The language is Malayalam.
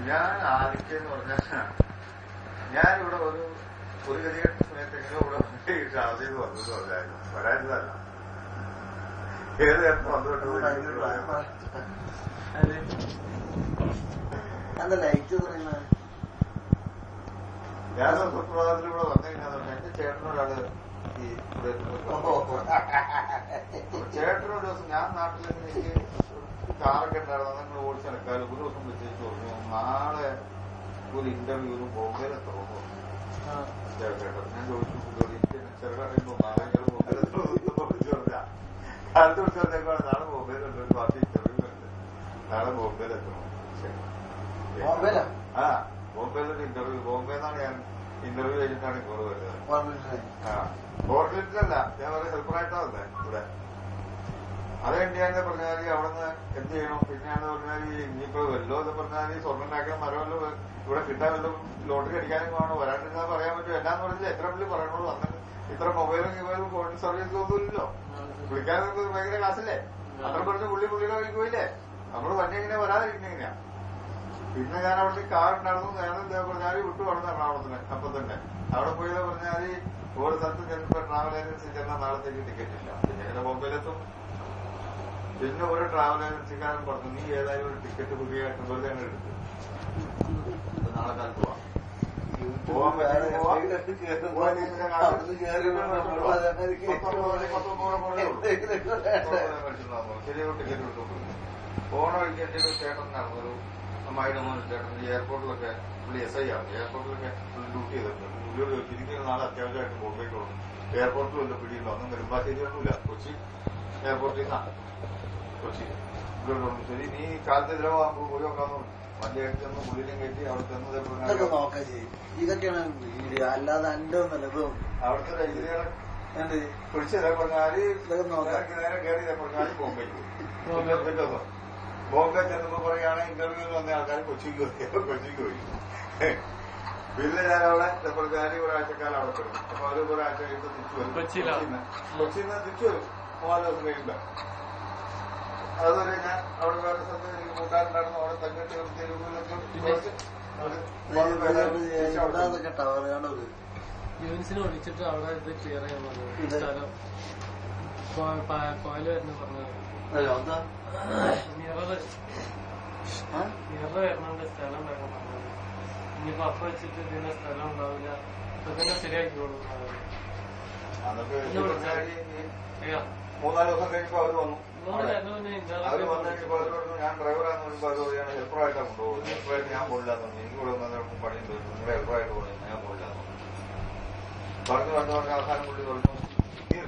ഞാൻ ആദിക്കെന്ന് പറഞ്ഞാൽ ഞാനിവിടെ ഒരു ഗതികെട്ട സമയത്തെങ്കിലും ഇവിടെ ഷാസ് ചെയ്ത് വന്നെന്ന് പറഞ്ഞായിരുന്നു. വരാനില്ല ഏത് നേരത്തെ വന്നുകൊണ്ട് ഞാൻ സുപ്രഭാതത്തിൽ ഇവിടെ വന്നു കഴിഞ്ഞാൽ എന്റെ ചേട്ടനോടാണ് ഈ ചേട്ടനോട് ദിവസം ഞാൻ നാട്ടിലേക്ക് എനിക്ക് കാറൊക്കെ ഉണ്ടായിരുന്നു. നിങ്ങൾ ഓടിച്ചെടുക്കാറ് ഒരു ദിവസം വെച്ചേക്ക് പറഞ്ഞു നാളെ ഒരു ഇന്റർവ്യൂവിന് ബോംബെയിലെത്തണമെന്ന് പറഞ്ഞു. ചേട്ടൻ ഞാൻ ചോദിച്ചു ചെറുകാട്ടുണ്ടോ നാളെ വിളിച്ചു പറഞ്ഞാ കാലത്ത് വിളിച്ചു പറഞ്ഞേക്കാണ് നാളെ ബോംബെയിലുണ്ട് ഒരു പാർട്ടി ഇന്റർവ്യൂ ഉണ്ട് നാളെ ബോംബെയിലെത്തണം. ആ ബോംബെയിലൊരു ഇന്റർവ്യൂ ബോംബെന്നാണ് ഞാൻ ഇന്റർവ്യൂ കഴിഞ്ഞിട്ടാണ് ഇപ്പോൾ വരുന്നത്. ആ കോർഡിനേറ്ററല്ല ഞാൻ വളരെ ഹെൽപ്പറായിട്ടാ വന്നേ ഇവിടെ. അത് കഴിഞ്ഞാന്ന് പറഞ്ഞാൽ അവിടുന്ന് എന്ത് ചെയ്യണം പിന്നെയാന്ന് പറഞ്ഞാൽ ഇനിയിപ്പോ വല്ലോ എന്ന് പറഞ്ഞാൽ സ്വർണ്ണം ഉണ്ടാക്കാൻ മരമല്ലോ ഇവിടെ കിട്ടാൻ വല്ലതും ലോട്ടറി അടിക്കാനും വേണോ വരാണ്ടിരുന്നാൽ പറയാൻ പറ്റും. എന്നാന്ന് പറഞ്ഞാൽ എത്ര പുള്ളി പറയണോളൂ വന്നിട്ട് ഇത്ര മൊബൈലും ഫോൺ സർവീസ് ഒന്നുമില്ലല്ലോ. വിളിക്കാൻ ഭയങ്കര കാശല്ലേ. അത്ര പറഞ്ഞ് പുള്ളിയുടെ വഴിക്ക് പോയില്ലേ. നമ്മള് വണ്ടി എങ്ങനെ വരാതിരിക്കുന്നെങ്ങനെയാ. പിന്നെ ഞാൻ അവിടുത്തെ കാർ ഉണ്ടായിരുന്നു. ഞാൻ പറഞ്ഞാൽ വിട്ടു വളർന്ന എറണാകുളത്തിന്. അപ്പൊ തന്നെ അവിടെ പോയത് പറഞ്ഞാൽ ഓരോ സ്ഥലത്ത് ചെന്നപ്പോ ട്രാവൽ ഏജൻസി ചെന്നാൽ നാളത്തേക്ക് ടിക്കറ്റ് ഇല്ല. പിന്നെ ഇങ്ങനെ ബോംബെയിലെത്തും. പിന്നെ ഒരു ട്രാവൽ ഏജൻസിക്കാരൻ പറഞ്ഞു നീ ഏതായാലും ഒരു ടിക്കറ്റ് പുതിയതായിട്ട് വെറുതെ അങ്ങനെ എടുത്തു നാളെ കാലത്ത് പോവാം. ശരിയൊരു ടിക്കറ്റ് എടുത്തു പോണ വഴിക്ക് എന്റെ ഒരു ചേട്ടൻ നടന്നൊരു അമ്മായിയുടെ മോൻ ചേട്ടൻ എയർപോർട്ടിലൊക്കെ പുള്ളി SI ആണ്. എയർപോർട്ടിലൊക്കെ പുള്ളി ഡ്യൂട്ടി ചെയ്തിട്ടുണ്ട്. പുള്ളിയോട് തിരിക്കുന്ന നാളെ അത്യാവശ്യമായിട്ട് ബോംബെക്ക് പോകും. എയർപോർട്ടിൽ വല്ല പിടിയുണ്ടോ ഒന്നും നെടുമ്പാശ്ശേരി ഒന്നുമില്ല. കൊച്ചി എയർപോർട്ടിൽ നിന്നാണ് കൊച്ചി. പുള്ളിയോട് ശരി നീ കാലത്ത് ഇതിലാകുമ്പോൾ പോയി നോക്കാന്ന് വണ്ടി അടിച്ചൊന്ന് പുള്ളിയിലും കയറ്റി അവിടെ ചെന്നത് ഇതൊക്കെയാണ് അല്ലാതെ എന്റെ ഒന്നല്ല അവിടുത്തെ രജിതകളെ പിടിച്ചതേ പറഞ്ഞാല് നേരെ കയറി പറഞ്ഞാല് ബോംബെക്ക് പോയി. ബോംബെ ചെന്നപ്പോ പറയുകയാണ് ഇന്റർവ്യൂവിൽ വന്ന ആൾക്കാർ കൊച്ചിക്ക് പോയി. പിന്നെ ഞാൻ അവിടെ പറഞ്ഞാല് ഒരാഴ്ചക്കാലം അവിടെ പെടും. അപ്പൊ അവര് ഒരാഴ്ച കഴിയുമ്പോൾ തിരിച്ചു വരും. കൊച്ചിയിൽ നിന്ന് തിരിച്ചു വരും 4 ദിവസം കഴിയുമ്പോ. അതുവരെ ഞാൻ അവിടെ വേറെ സ്ഥലത്ത് എനിക്ക് കൂട്ടാറുണ്ടായിരുന്നു. അവിടെ തങ്ങിട്ട് യൂണിസിനെ വിളിച്ചിട്ട് അവിടെ ഇത് ക്ലിയർ ചെയ്യാൻ പറഞ്ഞു. സ്ഥലം കോയില് വരുന്ന പറഞ്ഞു മിറർ വരണുണ്ട് സ്ഥലം വരണം പറഞ്ഞു. ഇനിയിപ്പോ അപ്പൊ വെച്ചിട്ട് ഇതിന്റെ സ്ഥലം ഉണ്ടാവില്ല. അപ്പൊ തന്നെ ശരിയാക്കിക്കോളൂ. 3-4 ദിവസം കഴിഞ്ഞപ്പോ അവര് വന്നു. അവര് വന്നു കഴിഞ്ഞപ്പോ അവരോട് ഞാൻ ഡ്രൈവറാന്ന് പറയുമ്പോ അവർ പറയാണ് ഹെൽപ്പറായിട്ടാണ് കൊണ്ടുപോകുന്നത്. ഹെൽപ്പറായിട്ട് ഞാൻ പോകില്ലാന്ന് പറഞ്ഞു. എനിക്ക് ഇവിടെ വന്നവർക്കും പണിയുണ്ട്. നിങ്ങളുടെ ഹെൽപ്പറായിട്ട് പോകുന്നത് ഞാൻ പോകില്ലാന്ന് പറഞ്ഞു. പറഞ്ഞു അവസാനം പുള്ളി പറഞ്ഞു